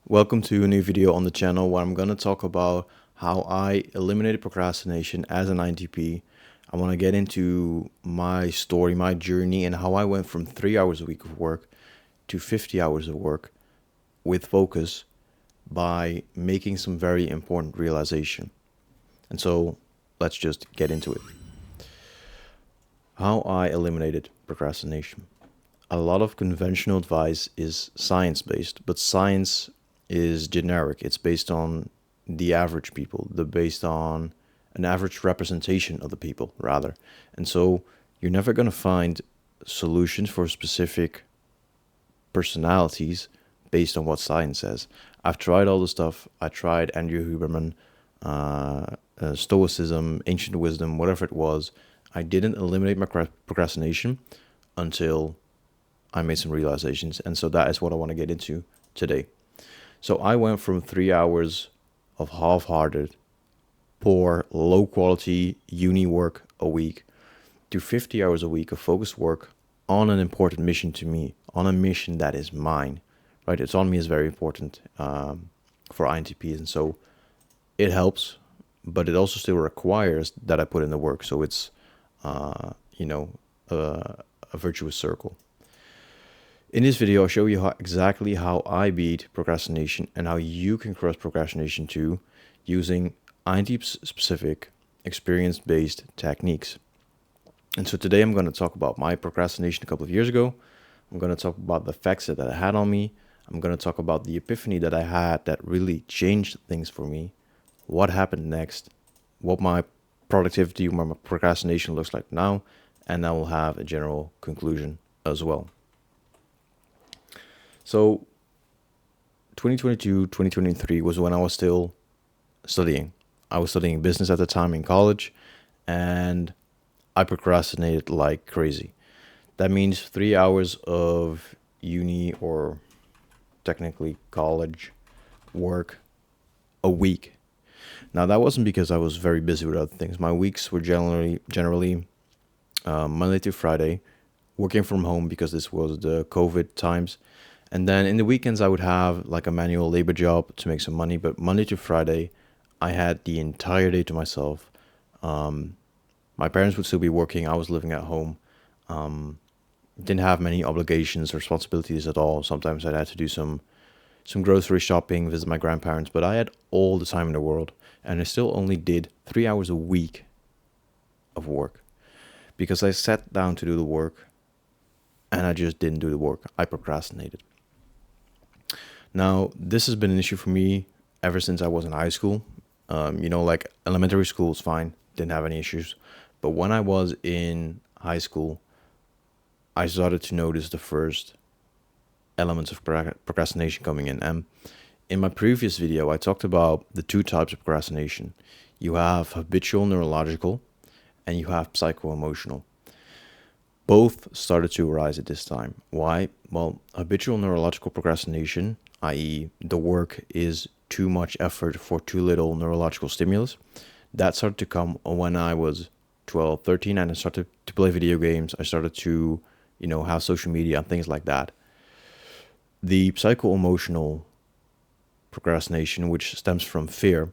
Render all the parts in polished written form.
Welcome to a new video on the channel where I'm going to talk about how I eliminated procrastination as an INTP. I want to get into my story, my journey, and how I went from 3 hours a week of work to 50 hours of work with focus by making some very important realization. And so let's just get into it. How I eliminated procrastination. A lot of conventional advice is science-based, but science is generic. It's based on the average people, based on an average representation of the people, rather. And so you're never going to find solutions for specific personalities based on what science says. I've tried all the stuff. I tried Andrew Huberman, Stoicism, Ancient Wisdom, whatever it was. I didn't eliminate my procrastination until I made some realizations. And so that is what I want to get into today. So I went from 3 hours of half-hearted, poor, low-quality uni work a week to 50 hours a week of focused work on an important mission to me, on a mission that is mine, right? It's on me is very important for INTPs. And so it helps, but it also still requires that I put in the work. So it's, a virtuous circle. In this video, I'll show you exactly how I beat procrastination and how you can cross procrastination too using INTP-specific, experience-based techniques. And so today I'm going to talk about my procrastination a couple of years ago. I'm going to talk about the effects that it had on me. I'm going to talk about the epiphany that I had that really changed things for me, what happened next, what my productivity, my procrastination looks like now, and I will have a general conclusion as well. So 2022, 2023 was when I was still studying. I was studying business at the time in college, and I procrastinated like crazy. That means 3 hours of uni, or technically college work, a week. Now that wasn't because I was very busy with other things. My weeks were generally Monday to Friday, working from home because this was the COVID times. And then in the weekends, I would have like a manual labor job to make some money. But Monday to Friday, I had the entire day to myself. My parents would still be working. I was living at home. Didn't have many obligations or responsibilities at all. Sometimes I had to do some grocery shopping, visit my grandparents. But I had all the time in the world. And I still only did 3 hours a week of work. Because I sat down to do the work and I just didn't do the work. I procrastinated. Now, this has been an issue for me ever since I was in high school. Like elementary school is fine, didn't have any issues. But when I was in high school, I started to notice the first elements of procrastination coming in. And in my previous video, I talked about the two types of procrastination. You have habitual neurological and you have psycho-emotional. Both started to arise at this time. Why? Well, habitual neurological procrastination, i.e. the work is too much effort for too little neurological stimulus, that started to come when I was 12, 13, and I started to play video games. I started to, have social media and things like that. The psycho-emotional procrastination, which stems from fear,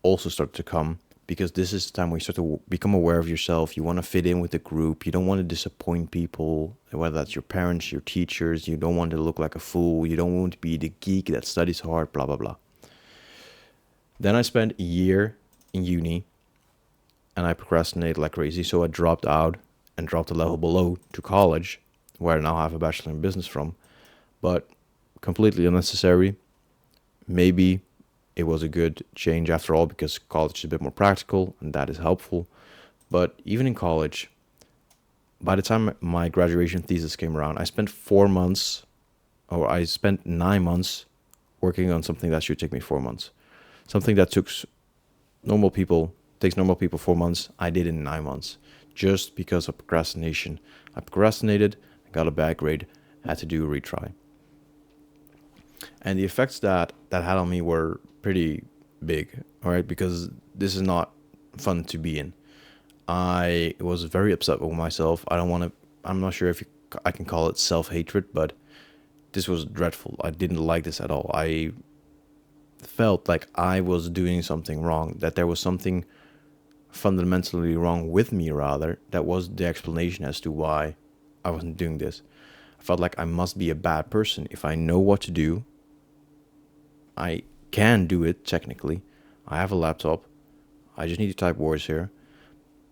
also started to come because this is the time where you start to become aware of yourself. You want to fit in with the group. You don't want to disappoint people, whether that's your parents, your teachers. You don't want to look like a fool. You don't want to be the geek that studies hard, blah, blah, blah. Then I spent a year in uni and I procrastinated like crazy. So I dropped out and dropped a level below to college, where I now have a bachelor in business from. But completely unnecessary. Maybe it was a good change after all because college is a bit more practical and that is helpful. But even in college, by the time my graduation thesis came around, I spent 9 months working on something that should take me 4 months. Something that takes normal people 4 months, I did in 9 months just because of procrastination. I procrastinated, I got a bad grade, had to do a retry. And the effects that had on me were pretty big, all right, because this is not fun to be in. I was very upset with myself. I'm not sure if I can call it self-hatred, but this was dreadful. I didn't like this at all. I felt like I was doing something wrong, that there was something fundamentally wrong with me, rather, that was the explanation as to why I wasn't doing this. I felt like I must be a bad person. If I know what to do, I can do it technically. I have a laptop. I just need to type words here,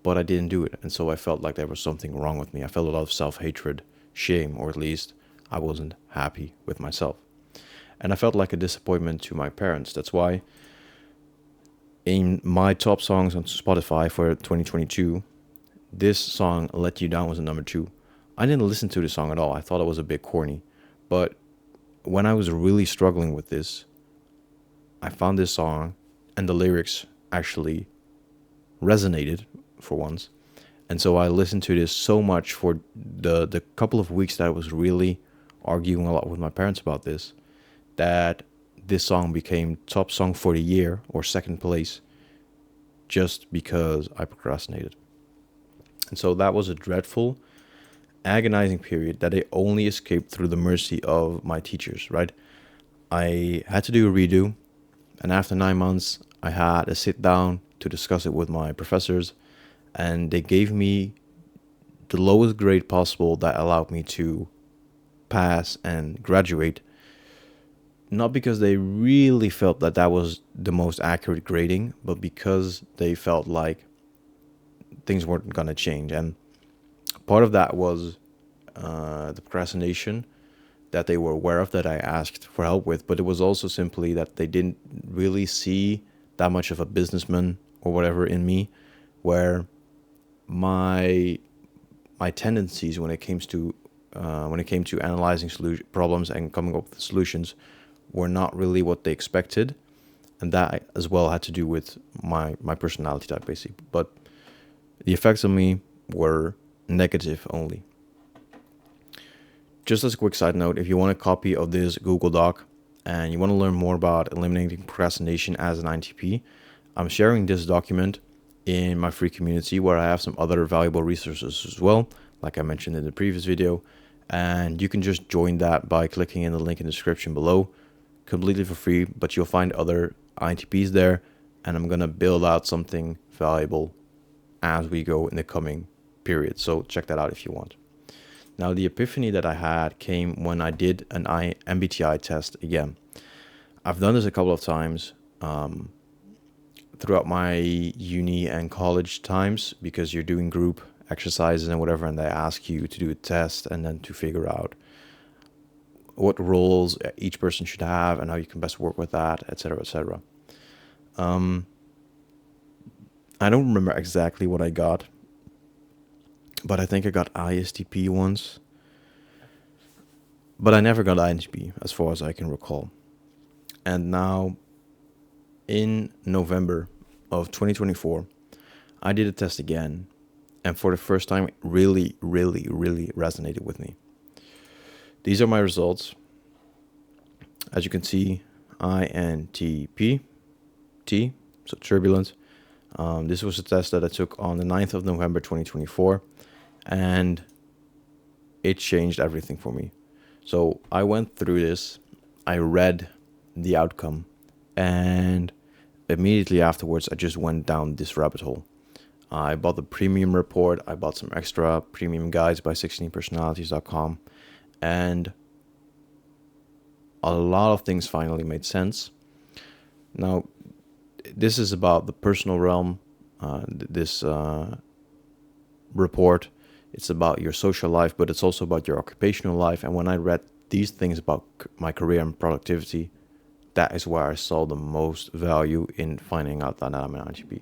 but I didn't do it. And so I felt like there was something wrong with me. I felt a lot of self-hatred, shame, or at least I wasn't happy with myself. And I felt like a disappointment to my parents. That's why in my top songs on Spotify for 2022, this song, Let You Down, was a number 2. I didn't listen to the song at all. I thought it was a bit corny. But when I was really struggling with this, I found this song and the lyrics actually resonated for once. And so I listened to this so much for the couple of weeks that I was really arguing a lot with my parents about this, that this song became top song for the year, or second place, just because I procrastinated. And so that was a dreadful, agonizing period that I only escaped through the mercy of my teachers, right? I had to do a redo, and after 9 months, I had a sit down to discuss it with my professors, and they gave me the lowest grade possible that allowed me to pass and graduate. Not because they really felt that that was the most accurate grading, but because they felt like things weren't going to change. And part of that was the procrastination that they were aware of, that I asked for help with, but it was also simply that they didn't really see that much of a businessman or whatever in me, where my tendencies when it came to analyzing problems and coming up with solutions were not really what they expected, and that as well had to do with my personality type, basically. But the effects on me were negative only. Just as a quick side note, if you want a copy of this Google Doc and you want to learn more about eliminating procrastination as an INTP, I'm sharing this document in my free community, where I have some other valuable resources as well, like I mentioned in the previous video. And you can just join that by clicking in the link in the description below, completely for free, but you'll find other INTPs there, and I'm going to build out something valuable as we go in the coming period. So check that out if you want. Now, the epiphany that I had came when I did an MBTI test again. I've done this a couple of times throughout my uni and college times, because you're doing group exercises and whatever, and they ask you to do a test and then to figure out what roles each person should have and how you can best work with that, etc., etc. I don't remember exactly what I got, but I think I got ISTP once. But I never got INTP, as far as I can recall. And now, in November of 2024, I did a test again. And for the first time, it really, really, really resonated with me. These are my results. As you can see, INTP, T, so turbulent. This was a test that I took on the 9th of November 2024, and it changed everything for me. So I went through this, I read the outcome, and immediately afterwards I just went down this rabbit hole. I bought the premium report, I bought some extra premium guides by 16personalities.com, and a lot of things finally made sense. Now, this is about the personal realm, this report. It's about your social life, but it's also about your occupational life. And when I read these things about my career and productivity, that is where I saw the most value in finding out that I'm an INTP.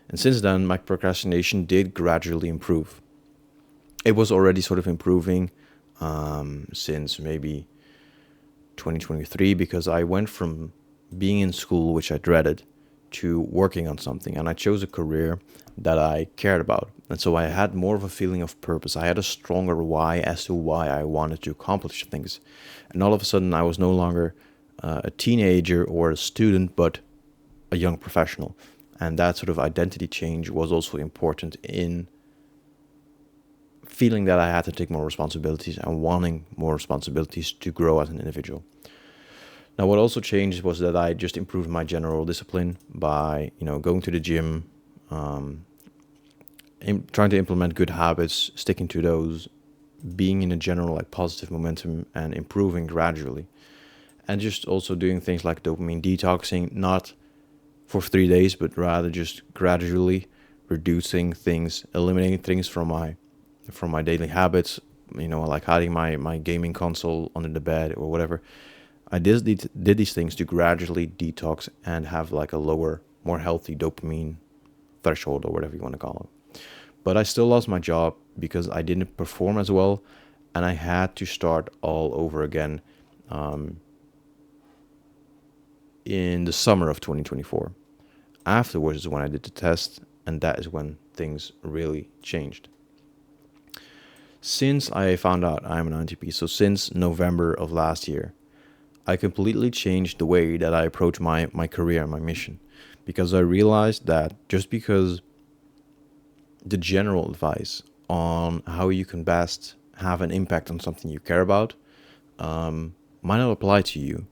And since then, my procrastination did gradually improve. It was already sort of improving since maybe 2023, because I went from being in school, which I dreaded, to working on something, and I chose a career that I cared about. And so I had more of a feeling of purpose. I had a stronger why as to why I wanted to accomplish things. And all of a sudden, I was no longer a teenager or a student, but a young professional. And that sort of identity change was also important in feeling that I had to take more responsibilities and wanting more responsibilities to grow as an individual. Now, what also changed was that I just improved my general discipline by, going to the gym, trying to implement good habits, sticking to those, being in a general like positive momentum and improving gradually. And just also doing things like dopamine detoxing, not for 3 days, but rather just gradually reducing things, eliminating things from my daily habits, like hiding my gaming console under the bed or whatever. I did these things to gradually detox and have like a lower, more healthy dopamine threshold or whatever you want to call it. But I still lost my job because I didn't perform as well, and I had to start all over again in the summer of 2024. Afterwards is when I did the test, and that is when things really changed. Since I found out I'm an INTP, so since November of last year, I completely changed the way that I approach my career and my mission, because I realized that just because the general advice on how you can best have an impact on something you care about might not apply to you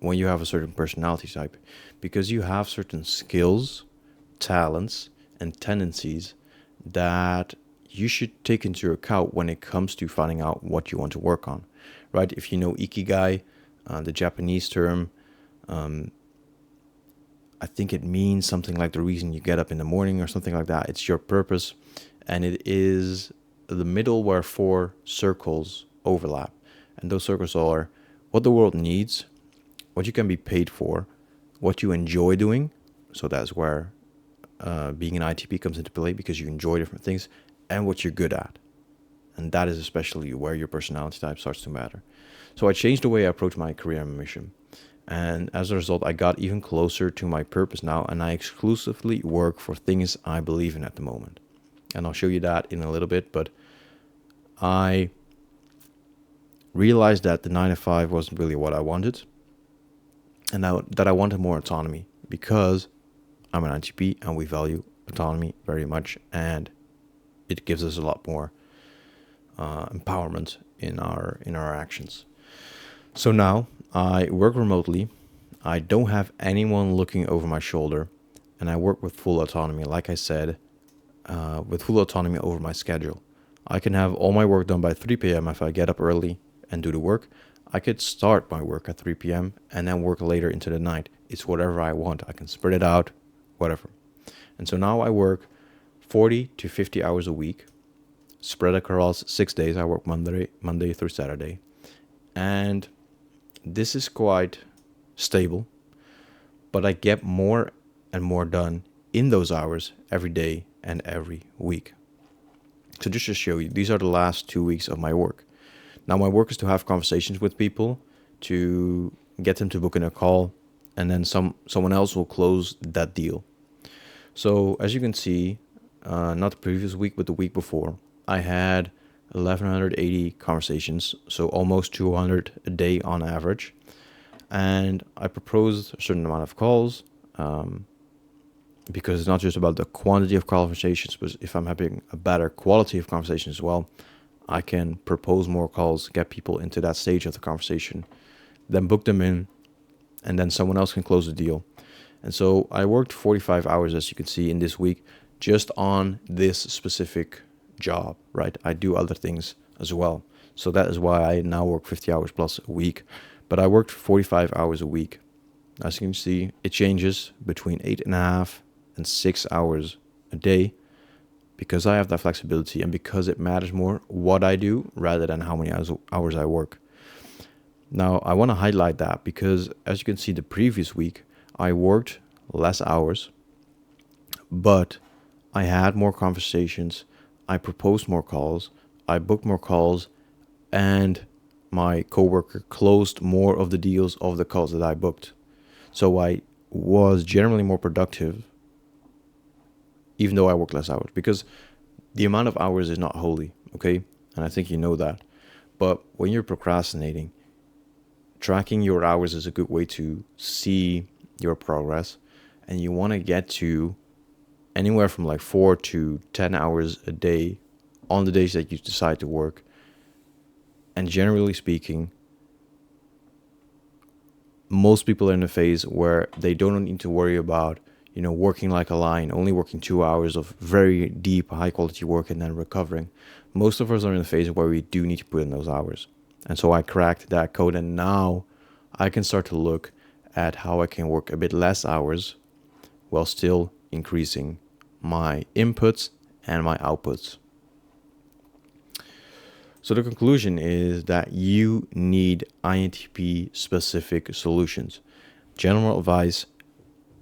when you have a certain personality type, because you have certain skills, talents, and tendencies that you should take into account when it comes to finding out what you want to work on, right? If you know ikigai, the Japanese term, I think it means something like the reason you get up in the morning or something like that. It's your purpose, and it is the middle where four circles overlap. And those circles are what the world needs, what you can be paid for, what you enjoy doing. So that's where being an ITP comes into play, because you enjoy different things, and what you're good at. And that is especially where your personality type starts to matter. So I changed the way I approach my career and mission. And as a result, I got even closer to my purpose now, and I exclusively work for things I believe in at the moment. And I'll show you that in a little bit, but I realized that the 9 to 5 wasn't really what I wanted, and that I wanted more autonomy, because I'm an INTP and we value autonomy very much, and it gives us a lot more empowerment in our actions. So now I work remotely. I don't have anyone looking over my shoulder, and I work with full autonomy. Like I said, with full autonomy over my schedule. I can have all my work done by 3 p.m. if I get up early and do the work. I could start my work at 3 p.m. and then work later into the night. It's whatever I want. I can spread it out, whatever. And so now I work 40 to 50 hours a week, spread across 6 days. I work Monday through Saturday. And this is quite stable, but I get more and more done in those hours every day and every week. So just to show you, these are the last 2 weeks of my work. Now my work is to have conversations with people, to get them to book in a call, and then someone else will close that deal. So as you can see, not the previous week, but the week before, I had 1,180 conversations, so almost 200 a day on average. And I proposed a certain amount of calls, because it's not just about the quantity of conversations, but if I'm having a better quality of conversation as well, I can propose more calls, get people into that stage of the conversation, then book them in, and then someone else can close the deal. And so I worked 45 hours, as you can see, in this week, just on this specific job, right? I do other things as well. So that is why I now work 50 hours plus a week. But I worked 45 hours a week. As you can see, it changes between 8.5 and 6 hours a day, because I have that flexibility and because it matters more what I do rather than how many hours I work. Now, I want to highlight that because, as you can see, the previous week, I worked less hours, but I had more conversations, I proposed more calls, I booked more calls, and my coworker closed more of the deals of the calls that I booked. So I was generally more productive, even though I worked less hours, because the amount of hours is not holy, okay? And I think you know that. But when you're procrastinating, tracking your hours is a good way to see your progress, and you want to get to anywhere from like 4 to 10 hours a day on the days that you decide to work. And generally speaking, most people are in a phase where they don't need to worry about, working like a lion, only working 2 hours of very deep, high quality work and then recovering. Most of us are in a phase where we do need to put in those hours. And so I cracked that code, and now I can start to look at how I can work a bit less hours while still increasing my inputs and my outputs. So the conclusion is that you need INTP specific solutions. General advice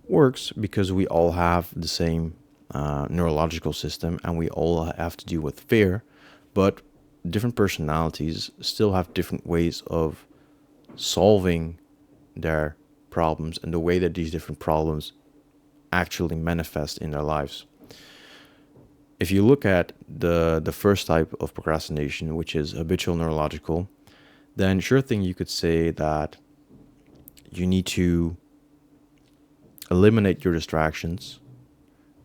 works because we all have the same neurological system and we all have to deal with fear, but different personalities still have different ways of solving their problems and the way that these different problems actually manifest in their lives. If you look at the first type of procrastination, which is habitual neurological, then sure thing you could say that you need to eliminate your distractions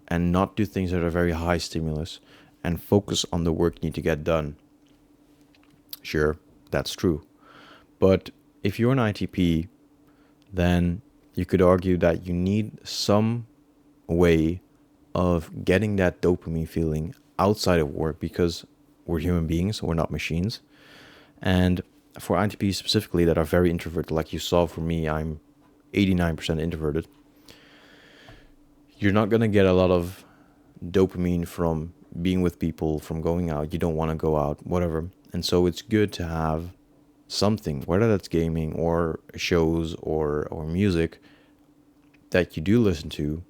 and not do things that are very high stimulus and focus on the work you need to get done. Sure, that's true. But if you're an ITP, then you could argue that you need some way of getting that dopamine feeling outside of work, because we're human beings, we're not machines. And for INTPs specifically that are very introverted, like you saw for me, I'm 89% introverted. You're not going to get a lot of dopamine from being with people, from going out. You don't want to go out, whatever. And so it's good to have something, whether that's gaming or shows or music, that you do listen to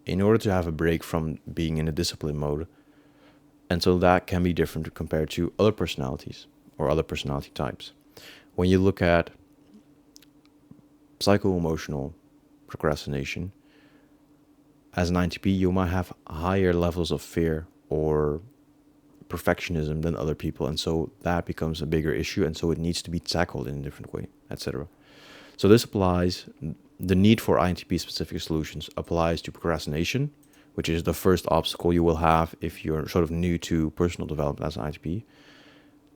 in order to have a break from being in a discipline mode. And so that can be different compared to other personalities or other personality types. When you look at psycho-emotional procrastination, as an INTP, you might have higher levels of fear or perfectionism than other people. And so that becomes a bigger issue. And so it needs to be tackled in a different way, etc. So this applies, the need for INTP specific solutions applies to procrastination, which is the first obstacle you will have if you're sort of new to personal development as an INTP.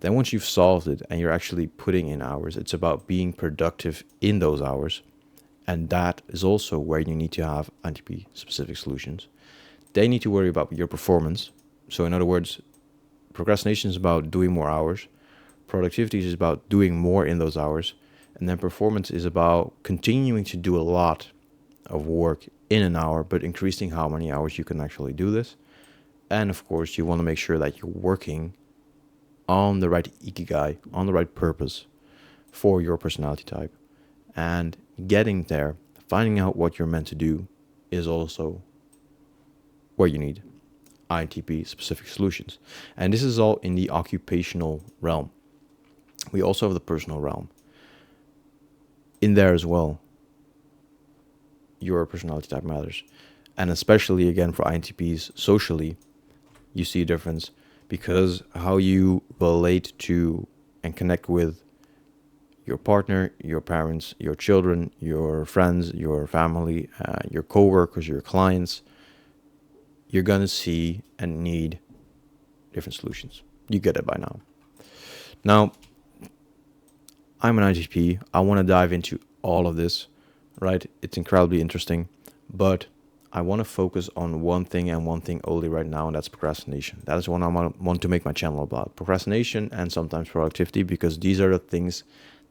Then once you've solved it and you're actually putting in hours, it's about being productive in those hours. And that is also where you need to have INTP specific solutions. They need to worry about your performance. So in other words, procrastination is about doing more hours. Productivity is about doing more in those hours. And then performance is about continuing to do a lot of work in an hour, but increasing how many hours you can actually do this. And of course, you want to make sure that you're working on the right ikigai, on the right purpose for your personality type. And getting there, finding out what you're meant to do, is also where you need INTP specific solutions. And this is all in the occupational realm. We also have the personal realm. In there as well, your personality type matters. And especially again for INTPs socially, you see a difference because how you relate to and connect with your partner, your parents, your children, your friends, your family, your coworkers, your clients, you're going to see and need different solutions. You get it by now. Now, I'm an INTP. I want to dive into all of this, right? It's incredibly interesting, but I want to focus on one thing and one thing only right now, and that's procrastination. That is what I want to make my channel about. Procrastination and sometimes productivity, because these are the things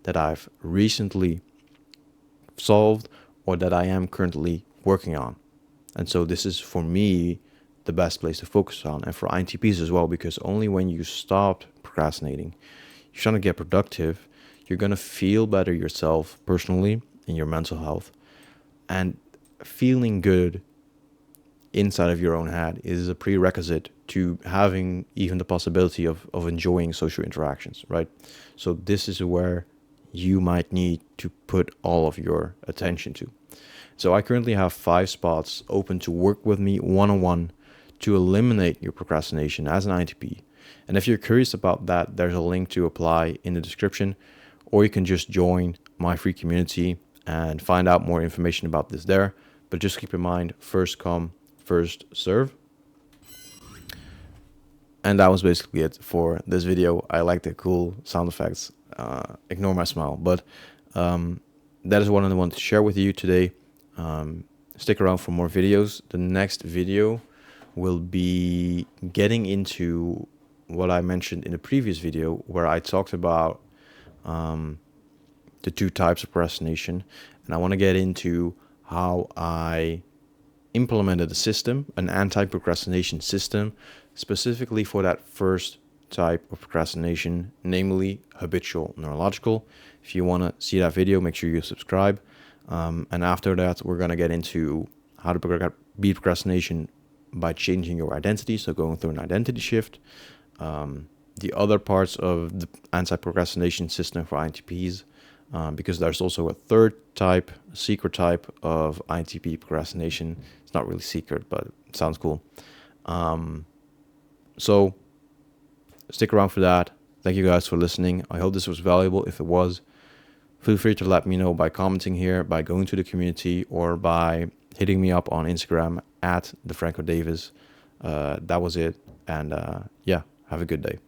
that I've recently solved or that I am currently working on. And so this is, for me, the best place to focus on. And for INTPs as well, because only when you stop procrastinating, you're trying to get productive, you're going to feel better yourself personally in your mental health. And feeling good inside of your own head is a prerequisite to having even the possibility of enjoying social interactions, right? So this is where you might need to put all of your attention to. So I currently have 5 spots open to work with me one-on-one to eliminate your procrastination as an INTP. And if you're curious about that, there's a link to apply in the description, or you can just join my free community and find out more information about this there. But just keep in mind, first come, first serve. And that was basically it for this video. I like the cool sound effects. Ignore my smile. But that is what I want to share with you today. Stick around for more videos. The next video will be getting into what I mentioned in the previous video, where I talked about the two types of procrastination, and I want to get into how I implemented a system, an anti-procrastination system, specifically for that first type of procrastination, namely habitual neurological. If you want to see that video, make sure you subscribe. And after that, we're going to get into how to beat procrastination by changing your identity, so going through an identity shift. The other parts of the anti-procrastination system for INTPs, because there's also a third type, a secret type of INTP procrastination. It's not really secret, but it sounds cool. So stick around for that. Thank you guys for listening. I hope this was valuable. If it was, feel free to let me know by commenting here, by going to the community, or by hitting me up on Instagram at @DeFrancoDavis. That was it. And yeah, have a good day.